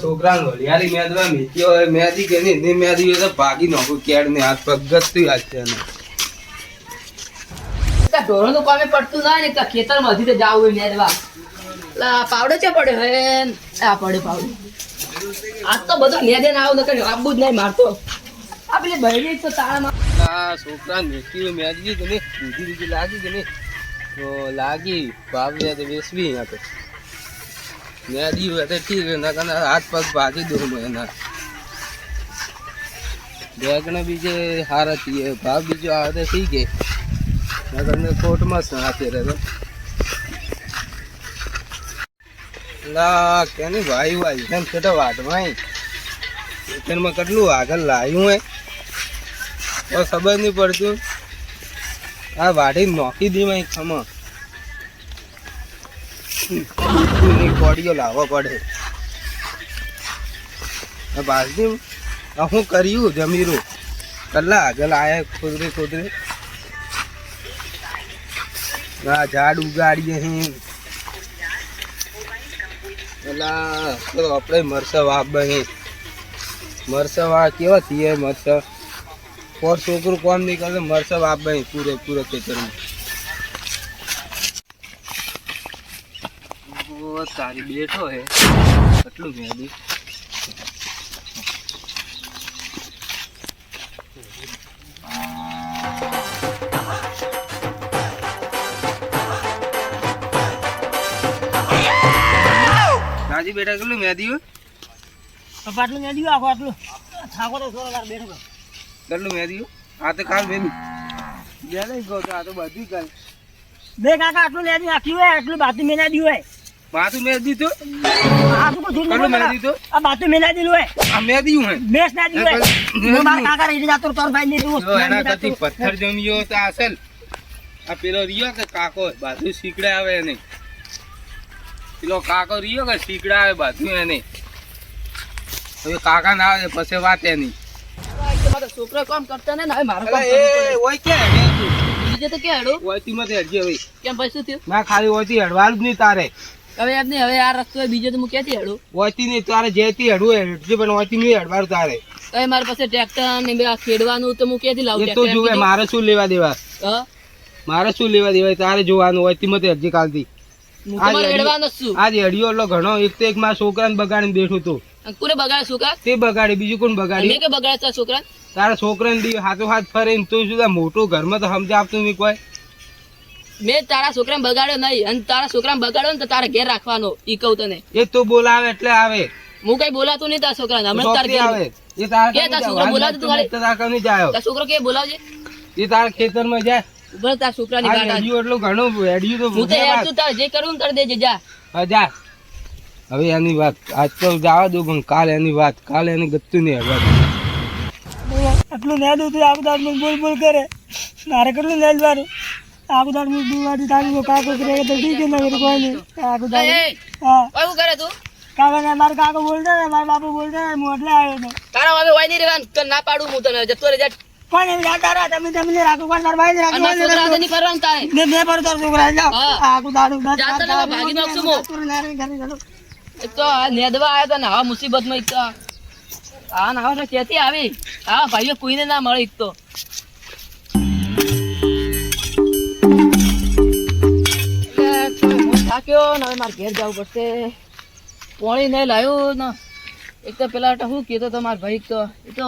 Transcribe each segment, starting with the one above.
છોકરા હરિયાળી મેદવા મેથી હોય મેદી કે નહીં મેદી હોય તો ભાગી નાખું કેડ ને હાથ પગ ગતું હાથ છે ઢોરો નું કામે પડતું ના ને ખેતર માંથી તો જાવું મેદવા પાવડો છે પડ્યો હે આ પડે પાવડો આજ તો બધો મેદે ના આવું નકર આબુ જ નહીં મારતો આ પેલી બહેરી તો તાળામાં છોકરા મેથી મેદી કે નહીં બીજી લાગી કે નહીં તો લાગી ભાવને તો વેસવી ના તો મેદી હોય તો ઠીક ના હાથ પગ ભાગી દઉં એના બેગને બીજે હાર હતી ભાવ બીજો આવે તો ઠીક હે નગર કોર્ટમાં સાથે રહે લા કેની ભાઈ ભાઈ એમ છેટો વાટમાં ખેતરમાં કેટલું આગળ લાવ્યું હોય તો ખબર નહીં પડતું આ વાઢી નોખી દી માં ખમા કોડીઓ લાવવો પડે બાજુ હું કર્યું જમીરું કલા આગળ આયા ખોદરે ના ઝાડ ઉગાડીએ અહીં પેલા આપણે મરસા વાપ મરસા વા કેવા થઈએ મરસા પોર છોકરું કોમ નહીં કરે મરસા વાપ પૂરે ખેતરમાં તારી બેઠો હે કેટલું મેદી રાજી બેટા કેટલું મેદી આટલું મેદી આખો આટલું થાકો તો થોડો બેઠો કેટલું મેદી આ તો કાલ મેદી ગયા નહીં કહો તો આ તો બધી કાલ બે કાકા આટલું મેદી નાખ્યું હોય આટલું બાતું મેના દીધું હોય બાતું મેદી તો આ તો કેટલું મેદી તો આ બાતું મેના દીધું હોય આ મેદી હું મેસ ના દીધું હોય હું મારા કાકા રહી જાતો તોર ભાઈ ને જો એના કતી પથ્થર જમ્યો તો અસલ આ પેલો રિયો કે કાકો બાજુ શીકડે આવે નહીં પેલો કાકો રિયો કે શીકડા આવે બાજુ એને હવે કાકા ના આવે પછી વાત એની છોકરો કામ કરતા ને હવે મારો ઓય કે બીજે તો કે હેડો ઓયતી મત હેડજે હવે કેમ ભાઈ શું થયું ના ખાલી ઓયતી હેડવાનું જ નહીં તારે હવે એમ નહીં હવે આ રસ્તો બીજો તો હું ક્યાંથી હેડું ઓયતી નહીં તારે જેથી હેડવું હેડજે પણ ઓયતી નહીં હેડવાનું તારે હવે મારી પાસે ટ્રેક્ટર ને ખેડવાનું તો હું ક્યાંથી લાવું એ તો જોવે મારે શું લેવા દેવા મારે શું લેવા દેવા તારે જોવાનું ઓયતી મત હેડજે કાલથી આજ હેડિયો એટલો ઘણો એક તો એક મારા છોકરાને બગાડીને બેઠું તું કોને બગાડે છોકરા તે બગાડે બીજું કોણ બગાડી કે બગાડે છોકરા તારા છોકરાને દી હાથો હાથ ફરે તું શું મોટું ઘરમાં તો સમજ આપતું નહીં કોઈ મેં તારા છોકરાને બગાડ્યો નહીં અને તારા છોકરાને બગાડ્યો ને તો તારે ઘેર રાખવાનો ઈ કહું તને એ તો બોલાવે એટલે આવે હું કઈ બોલાતું નહીં તારા છોકરાને હમણાં તારે ઘેર આવે એ તારા કે તારા છોકરા બોલાવતો તું ખાલી તારા નહીં જાય તારા છોકરો કે બોલાવજે એ તારા ખેતરમાં જાય બસ તારા છોકરાની ગાડા હેડિયો એટલું ઘણું હેડિયું તો હું તો હેડ તું તારે જે કરવું કરી દેજે જા જા હવે એની વાત આજ તો જવા દઉં પણ કાલ એની વાત કાલે એને ગતું નહીં હવા આટલું નેદ હતું આખું દાડ બોલ કરે મારે કેટલું નેદ વાળું આખું દાડ દુવાડી તારી કાકો કરે તો ઠીક ના કરે કોઈ નહીં આખું દાડ હા શું કરે તું કાકા ને મારા કાકો બોલતા ને મારા બાપુ બોલતા ને હું એટલે આવ્યો ને તારા હવે વાય નહીં રહેવાનું ના પાડું હું તને જતો રે જા કોણ એમ જાતા રહા તમે રાખો કોણ તાર ભાઈ રાખો અને છોકરા તો નહીં કરવાનું તારે મે પર તાર છોકરા જાવ આખું દાડ જાતા ભાગી નાખશું મો એક તો નેદવા આવ્યા હતા ને હા મુસીબતમાં એક તો આ ના આવે ક્યાંથી આવી હા ભાઈઓ કોઈને ના મળે એક તો થાક્યો ને હવે મારે ઘેર જવું પડશે પોણી નહીં લાવ્યું ને એક તો પેલા શું કહેતો તો મારા ભાઈ તો એ તો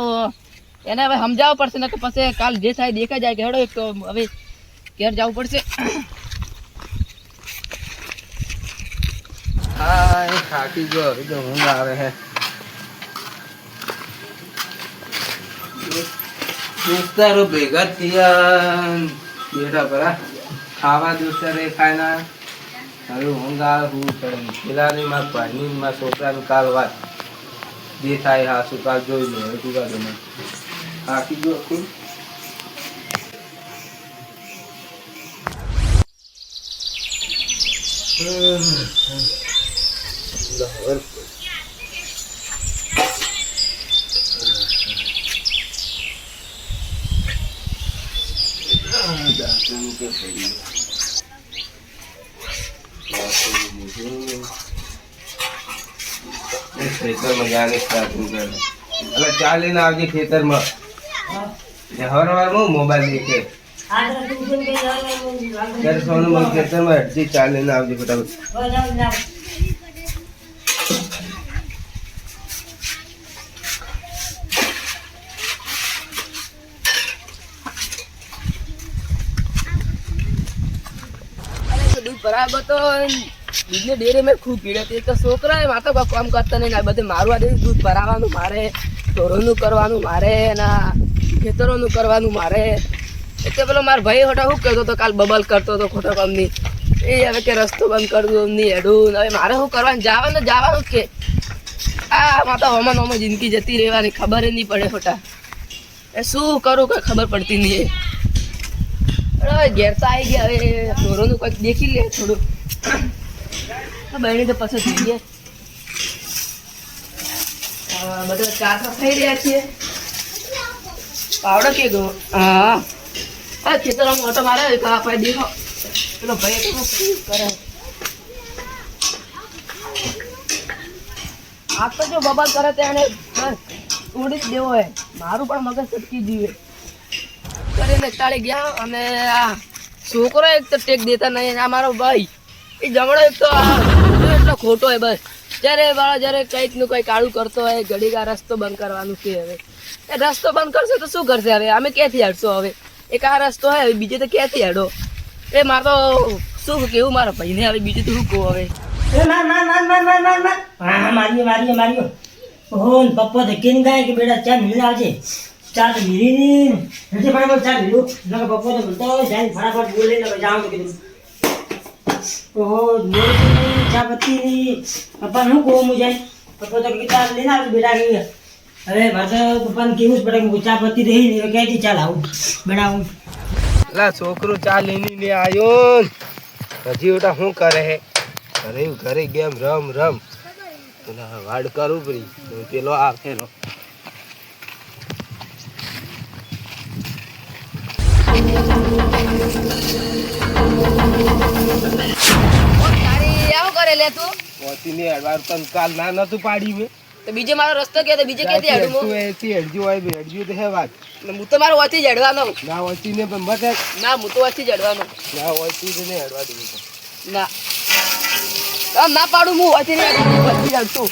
એને હવે સમજાવવું પડશે ને કે પછી કાલ જે થાય દેખાઈ જાય કે હેડો એક તો હવે ઘેર જવું પડશે હા એ થાકી ગયો એ તો ઊંઘ આવે હે દોસ્તારો ભેગા થયા બેઠા પરા ખાવા દોસ્તારે ખાયના હવે ઊંઘ આવે હું પડે પેલાની મારા ભાઈની મારા છોકરાની કાલ વાત જે થાય હા શું કાલ જોઈ લો તું કાલ થાકી ગયો ખૂબ એ ખેતરમાં જાને સ્ટાર્ટિંગ કરે એટલે ચાલીને આવજે ખેતરમાં હરવાર હું મોબાઈલ દેખે ત્યારે સોનું મને ખેતરમાં હેઠથી ચાલીને આવજે ફટાફટ. દૂધ બરાબર તો દૂધની ડેરી મેં ખૂબ ભીડ હતી તો છોકરા એમાં તો કોઈ કામ કરતા નહીં. બધે મારું આ દૂધ ભરાવાનું મારે, ઢોરોનું કરવાનું મારે, એના ખેતરોનું કરવાનું મારે. એટલે પેલો મારો ભાઈ ખોટા શું કહેતો હતો કાલ બબલ કરતો હતો ખોટો કામની. એ હવે કે રસ્તો બંધ કરી દઉં નહીં હેડું. હવે મારે શું કરવાનું, જવાનું કે આમાં તો હમણાં જિંદગી જતી રહેવાની ખબર નહીં પડે ખોટા. એ શું કરું કંઈ ખબર પડતી નહીં. હવે ઘેર તો આવી ગયા. હવે ઢોરોનું કંઈક દેખી લે થોડું બહેણી તો પછી જોઈએ. બધા ચા તો થઈ રહ્યા છીએ. પાવડો કે ગયો હા ખેતરમાં ઓટો મારે ભાઈ દેખો પેલો ભાઈ શું કરે. આ તો જો બબાલ કરે તેને બસ તોડી જ દેવો હોય. મારું પણ મગજ સટકી જીવે કરીને ચાલી ગયા. અને આ છોકરો એક તો ટેક દેતા નહીં. આ મારો ભાઈ એ જમણો એક તો એટલો ખોટો હોય. બસ જ્યારે કંઈક નું કંઈ કાળું કરતો હોય ઘડીક આ રસ્તો બંધ કરવાનું કે હવે એ રસ્તો બંધ કરશે તો શું કરશે. હવે અમે ક્યાંથી હેડશો. હવે એક આ રસ્તો હોય હવે બીજે તો ક્યાંથી હેડો. એ મારે તો શું કેવું મારા ભાઈને. હવે બીજું તો શું કહું. હવે માર્યો ઓહો પપ્પા ધક્કીને ગાય કે બેટા ચા મિલ આવજે. ચા તો મિલી નથી ફટાફટ ચા મિલું પપ્પા તો બોલતો જાય ફટાફટ બોલ લઈને જાઉં તો કીધું ઓહો ચા પત્તી પપ્પા શું કહું હું જાય. પપ્પા તો ચા લઈને આવજો બેટા કે હવે મારે તો પપ્પાને કેવું જ પડે કે ચા પત્તી રહી ને ક્યાંથી ચાલ આવું બનાવું. એટલે છોકરો ચા લઈને આવ્યો હજી ઓટા શું કરે હે ઘરે ગેમ રમ વાડ કરું પડી પેલો આ ફેરો આવું કરે લે તું પહોંચીને હેડવાર તને કાલ ના નતું પાડી મેં તો બીજે મારો રસ્તો કે બીજે ક્યાંથી હેડું હું? હેડજો હોય હેડજો તો હે વાત હું તો મારો વચ્ચે જ હેડવાનો. ના વચ્ચીને પણ મત ના હું તો વચ્ચે જ હેડવાનો. ના વચ્ચી ને હેડવા દઉં ના આમ ના પાડું હું વચ્ચે નહીં વચ્ચે હેડતું.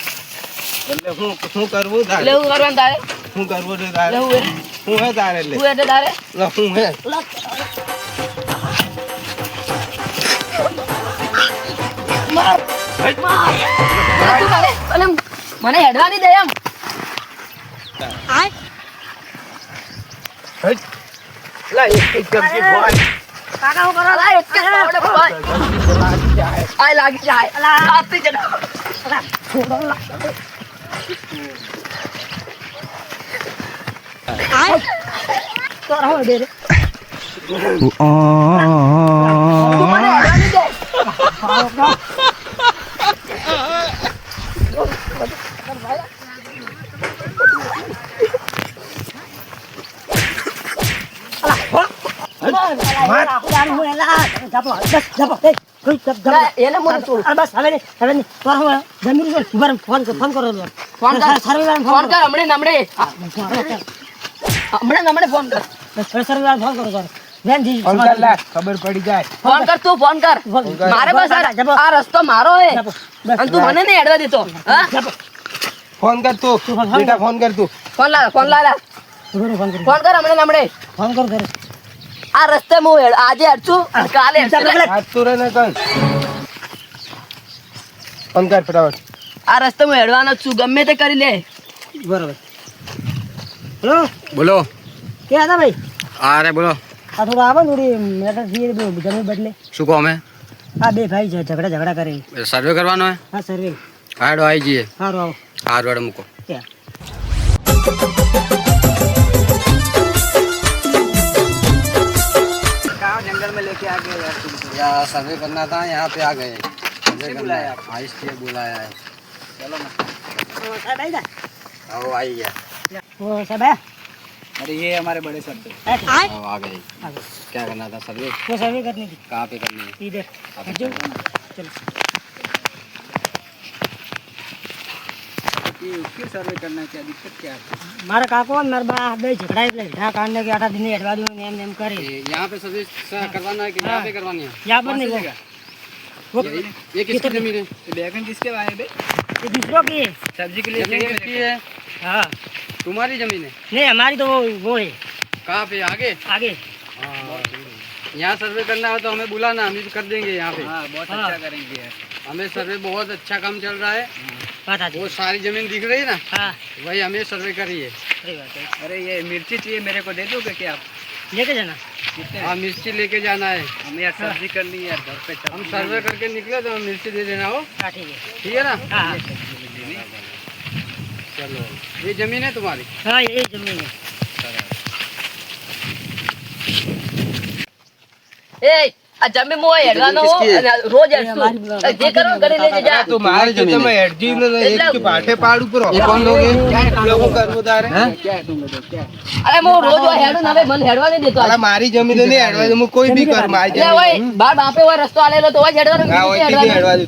એટલે શું કરવું તારે એટલે હું કરવાનું તારે શું કરવું છે તારે એટલે હું હે તારે એટલે હું એટલે તારે હું હે મને હેડવાની દે એમ કાકા હું કરો આ લાગી જાય આપી જડો તો રહો દે રે તું મને હેડવાની દે ખબર પડી જાય ફોન કર તું ફોન કર મારે બસ આ રસ્તો મારો હે અને તું મને નહીં હેડવા દેતો ફોન કર તું બેટા ફોન કર તું ફોન કર હમણે ફોન કર આ રસ્તે હું આજે હેડશું કાલે હાથ તું રે ને કર ફોન કર ફટાફટ આ રસ્તે હું હેડવાનો જ છું ગમે તે કરી લે બરોબર હેલો બોલો ક્યાં હતા ભાઈ અરે બોલો આ થોડું આવે ને થોડી મેટર થઈ જમીન બદલે શું કહો અમે આ બે ભાઈ છે ઝઘડા કરે સર્વે કરવાનો હે હા સર્વે હાડો આવી જઈએ સારું આવો હારું હાડો મૂકો ક્યાં जंगल में लेके आ गए यहाँ सर्वे करना था यहाँ पे आ गए सर्वे करना है हाँ इसलिए बुलाया है चलो ना સાહેબ આવી आओ आई गया ઓ સાહેબ આયા? अरे ये हमारे बड़े सर थे आओ आ गए क्या करना था सर्वे वो सर्वे करनी थी कहाँ पे करनी है इधर आप जो चलो। चलो क्यों सर्वे करना है, क्या दिक्कत क्या है? મારા કાકો ને મારા બા બે ઝઘડા એટલે હેઠા કાઢને કે 8 દિન હેઠવા દઉં ને એમ કરે यहाँ पे सर्विस करवाना है कि यहाँ पे करवानी है? यहाँ पर नहीं वो ये किसकी जमीन है? बैगन किसके आए बे ये दूसरों की है। सब्जी के लिए जमीन चाहिए किसकी मेरे है? हाँ तुम्हारी जमीन है? नहीं हमारी तो वो है कहाँ पे आगे? आगे यहाँ सर्वे करना है तो हमें बुलाना, हम भी कर देंगे यहाँ पे। हाँ बहुत हाँ। अच्छा करेंगे यार हमें सर्वे बहुत अच्छा काम चल रहा है। बात आती वो सारी जमीन दिख रही है ना, हाँ वही हमें सर्वे करिए। सही बात है अरे ये मिर्ची चाहिए मेरे को दे दोगे क्या आप लेके जाना कितने हाँ मिर्ची लेके जाना है। हमें यार सब्जी करनी है यार घर पे हम सर्वे करके निकले तो मिर्ची दे देना हो, हाँ ठीक है ठीक है ना? हाँ चलो ये जमीन है तुम्हारी? हाँ यही जमीन है એ આ જમીન મોય હેડવાનો હો અને રોજ હેડશું જે કરો કરી લેજે જા तो मारे जो તમે એડજી ને એક કે પાઠે પાડ ઉપર ये कौन लोग हैं? લોકો કરવું તારે અરે હું રોજ હોય હેડું ને હવે મને હેડવા નહીં દેતો અલા મારી જમીન ને હેડવા હું કોઈ બી કર મારી એટલે જમીન હોય બાર બાપે હોય રસ્તો આલેલો તો હોય જ હેડવાનું હા હોય બીજે તીજે હેડવાનું. હેડવા દઉં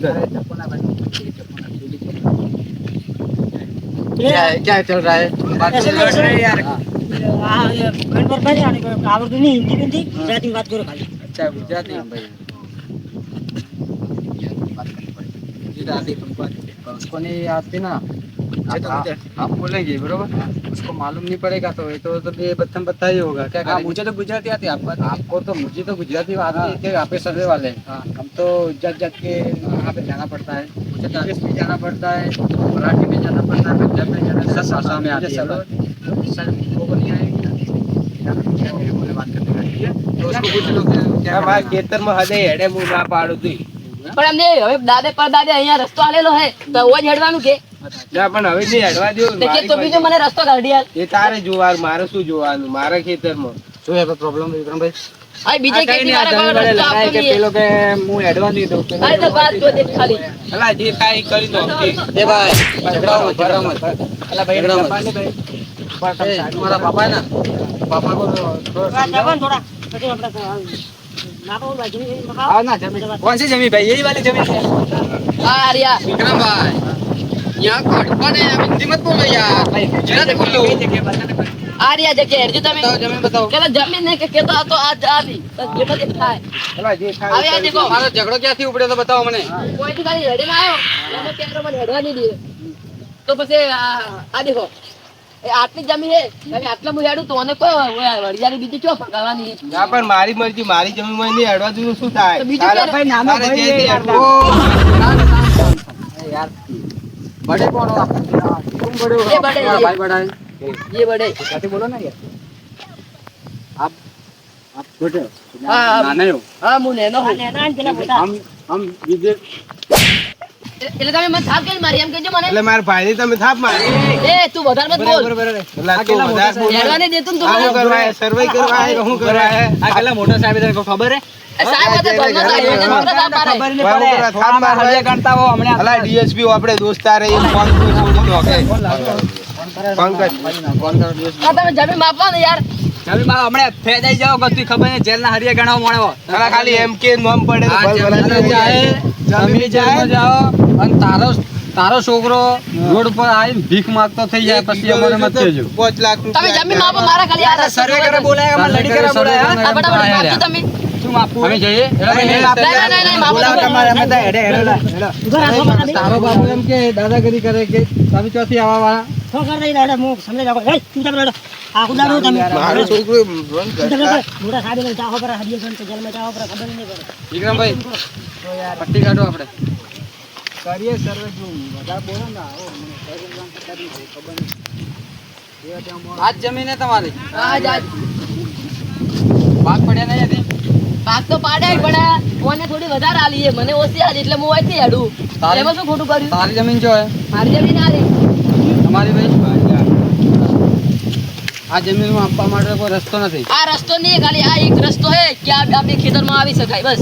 क्या चल रहा है? ऐसे में ऐसे यार हाँ ये घर पर बैठे आने को आवड़ती नहीं हिंदी में थी जाती में बात करो खाली अच्छा गुजराती भाई गुजराती उसको नहीं आती ना, तो आप बोलेंगे बरोबर, उसको मालूम नहीं पड़ेगा तो ये तो ये बच्चन पता ही होगा क्या हाँ करेंगे? मुझे तो गुजराती आती है आपको आपको तो मुझे तो गुजराती आती है कि आप सर्वे वाले हैं। हम तो जज जज के वहाँ पे जाना पड़ता है, इंग्लिश में जाना पड़ता है, मराठी में जाना पड़ता है, पंजाब में जाना, सब भाषा में आती है। सर को नहीं आएगी ना, क्या मेरे बोले बात करने का, ठीक है? तो उसको पूछ लो कि क्या મારા ખેતરમાં હદે હેડે હું ના પાડું તું પણ એમને હવે દાદે પરદાદે અહીંયા રસ્તો આલેલો હે તો હોય જ હેડવાનું કે ના પણ હવે નહીં હેડવા દો તે કે તો બીજો મને રસ્તો કાઢી આલ એ તારે જોવાનું મારે શું જોવાનું મારા ખેતરમાં શું है प्रॉब्लम विक्रम भाई? આ બીજે ખેતી મારે કોઈ રસ્તો આપતો નહીં પેલો કે હું એડવાન્સ નહીં દઉં અરે તો બાત જો દેખ ખાલી અલા જે થાય એ કરી દો ए भाई झगड़ा मत अल्लाह भाई तुम्हारा पापा है ना, पापा को थोड़ा जवान थोड़ा પછી આપણે ના પાઉં ભાઈ જમીન મખાઓ आओ ना जमीन, कौन सी जमीन भाई? यही वाली जमीन है। આ રહ્યા विक्रम भाई यहाँ को अड़पन है, आप हिंदी मत बोलो यार, गुजराती बोलो। આ રહ્યા જગ્યા હેડજો તમે बताओ जमीन बताओ। પેલા જમીન ને કે કેતો હતો આ આવી બસ જે બધે થાય અલા જે થાય હવે આ દેખો हमारा झगड़ो क्या थी उपड़े तो बताओ मैंने। કોઈ થી ખાલી હેડીને આવ્યો એને કેન્દ્ર મને હેડવા નહીં દે તો પછી આ દેખો એ આટલી જમીન હે તમે આટલા હું હેડું તો મને કોઈ વડિયાની બીજી ચો ભગાવાની ના પણ મારી મરજી મારી જમીનમાં નહીં હેડવા દઉં શું થાય તો બીજું તારા ક્યારે? ભાઈ નાનો अरे ભાઈ जैसे છે यार, હેડવા. यार बड़े कौन हो आप? तुम बड़े हो? ये बड़े, तुम्हारा ये। भाई बड़ा है। ये बड़े गुजराती बोलो ना यार। आप छोटे हो, हाँ, हाँ। नाने हो। હા હું નેનો હું નેના ને પેલા મોટા हम विजय એટલે તમે મને થાપ કેમ મારી એમ કહેજો મને એટલે મારા ભાઈને તમે થાપ મારી એ તું વધારે મત બોલ એટલે તું વધારે બોલ. હેડવા નહીં દેતું ને તું આ મને શું કરવા હે? સર્વે કરવા હે કે શું કરવા હે? આ કેટલા મોટા સાહેબ તને ખબર હે? એ સાહેબ હતા ઘરનો સાહેબ એને મોટા થાપ મારે વાહ, શું કરવા? થાપ મારવા? ગણતા હો હમણાં અલા ડીએસપી આપણે દોસ્તાર એ ફોન કરી છોડી દો કે પંકજ આ તમે જમીન માપવા ને યાર જમીનમાં હમણાં ફેદાઈ જાઓ કશું ખબર નહીં, જેલના હરિયા ગણાવો મળે અલા ખાલી એમ કે નામ પડે તો ભલ ભલા થઈ જાય. જમીન જેલમાં જાઓ અને તારો છોકરો રોડ પર આવીને ભીખ માંગતો થઈ જાય પછી અમને મત કહેજો. 5 લાખ તમે રૂપિયા જમીન માપો મારા ખાલી આ રસ્તો બોલાય અમાર લડી કરે બોલાય આ ફટાફટ માપજો તમે શું માપવું અમે જઈએ નહીં માપો ઉભા રાખો મારા તારો બાપુ એમ કે દાદાગીરી કરે કે તમે ચોથી આવવા વાળા શું કરતા ઈ દાડા હું સમજે જાવ એ તું તમે લડો આખું દાડો તમે મારો છોકરો રન કરતા મોટા સાહેબ ને ચાહો પર હરિયા ગણ તો જેલમાં ચાહો પર ખબર નહીં પડે વિક્રમભાઈ પટ્ટી કાઢો આપણે કરીએ સર્વે જો વધારે બોલો ને આજ જમીન હે તમારી હા જા ભાગ પડ્યા નહીં હતી પાક તો પાડે પણ કોને થોડી વધારે આલી છે મને ઓછી આલી એટલે હું અહીંથી હેડું તારી- એમાં શું ખોટું કર્યું તારી જમીન જો હે મારી જમીન આલી તમારી ભાઈ આ જમીનમાં આપવા માટે કોઈ રસ્તો નથી. આ રસ્તો નહીં ખાલી આ એક રસ્તો હે કે આપણે ખેતરમાં આવી શકાય બસ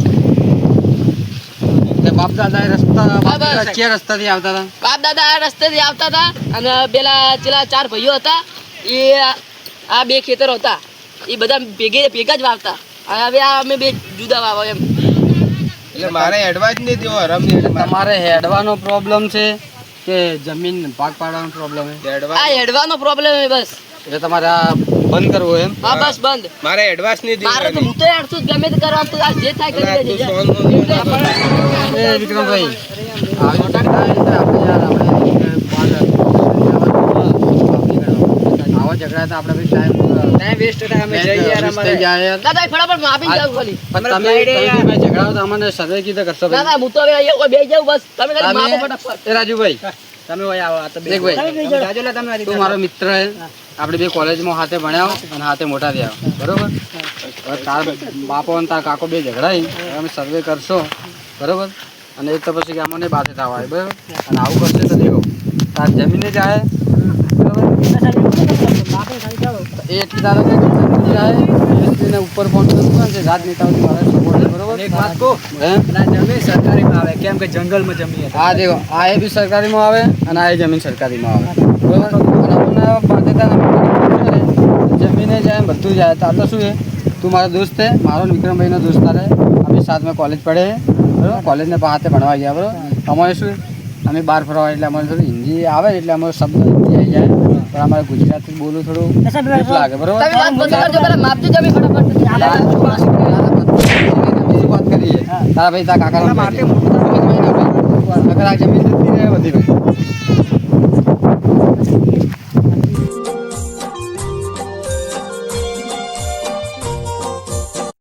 તે બાપ દાદા એ રસ્તા હા, બસ. કયા રસ્તાથી આવતા હતા? બાપ દાદા આ રસ્તેથી આવતા હતા અને પેલા 4 ભાઈઓ હતા એ આ 2 ખેતરો હતા એ બધા ભેગા જ વાવતા અને હવે આ અમે 2 જુદા વાવો એમ એટલે મારે એડવાન્સ નહીં દેવો હરામ નહીં તમારે હેડવાનો પ્રોબ્લેમ છે કે જમીન ભાગ પાડવાનો પ્રોબ્લેમ છે એડવાન્સ આ હેડવાનો પ્રોબ્લેમ છે બસ. એટલે તમારે આ બંધ કરવું એમ હા બસ બંધ. મારે એડવાન્સ નહીં મારે તો દેવાની. હું તો હેડશું જ, ગમે તે કરવાનું તો આ જે થાય કરી અલા, દેજે. તું સોનનું નહીં આપે. એ વિક્રમભાઈ આવી ટાઈમ આપણે યાર આપણે આવા ઝઘડા તો આપણે બી ટાઈમ વેસ્ટ થાય અમે જઈએ યાર અમારે દાદા એ ફટાફટ માપી જાવ ખાલી. તમે ઝઘડા તો અમને સર્વે કીધે કરશો ના ના હું તો હવે અહીંયા બે જાઉં બસ. તમે ખાલી માપો ફટાફટ. એ રાજુભાઈ તમે હોય આવો આ તો બે દેખ ભાઈ તમે બે જણ. તું મારો મિત્ર હે આપણે બે કોલેજમાં હાથે ભણ્યા અને હાથે મોટા થયા બરોબર હવે તાર બાપો અને તાર કાકો બે ઝઘડાઈ અમે સર્વે કરશો બરોબર અને એક તો પછી કે અમને બાતે થવા આવે બરોબર અને આવું કરશે તો દેખો તાર જમીને જાય બરોબર એ એટલી તારે કે જમીને જાય એને ઉપર ફોન કરવું છે રાત નીતાવતી મારે સપોર્ટ છે બરોબર એક વાત કહું? હે જમીન સરકારીમાં આવે કેમ કે જંગલમાં જમીન હા દેખો આ એ બી સરકારીમાં આવે અને આ એ જમીન સરકારીમાં આવે બરોબર અને આપણને બાધ્યતા જમીને જાય બધું જાય તો આ તો શું છે તું મારો દોસ્ત છે મારો ને વિક્રમભાઈનો દોસ્ત તારે અમે સાથ મેં કોલેજ પડે બરોબર કોલેજને હાથે ભણવા ગયા બરોબર અમારે શું અમે બહાર ફરવા એટલે અમારે થોડું હિન્દી આવે એટલે અમારો શબ્દ હિન્દી આવી જાય પણ અમારે ગુજરાતી બોલવું થોડું ડીપ લાગે બરોબર તમે વાત બંધ કરજો, પેલા માપજો જમી ફટાફટ. બીજી વાત કરીએ તારા ભાઈ તારા કાકા અગર આ જમીન જતી રહે બધી ભાઈ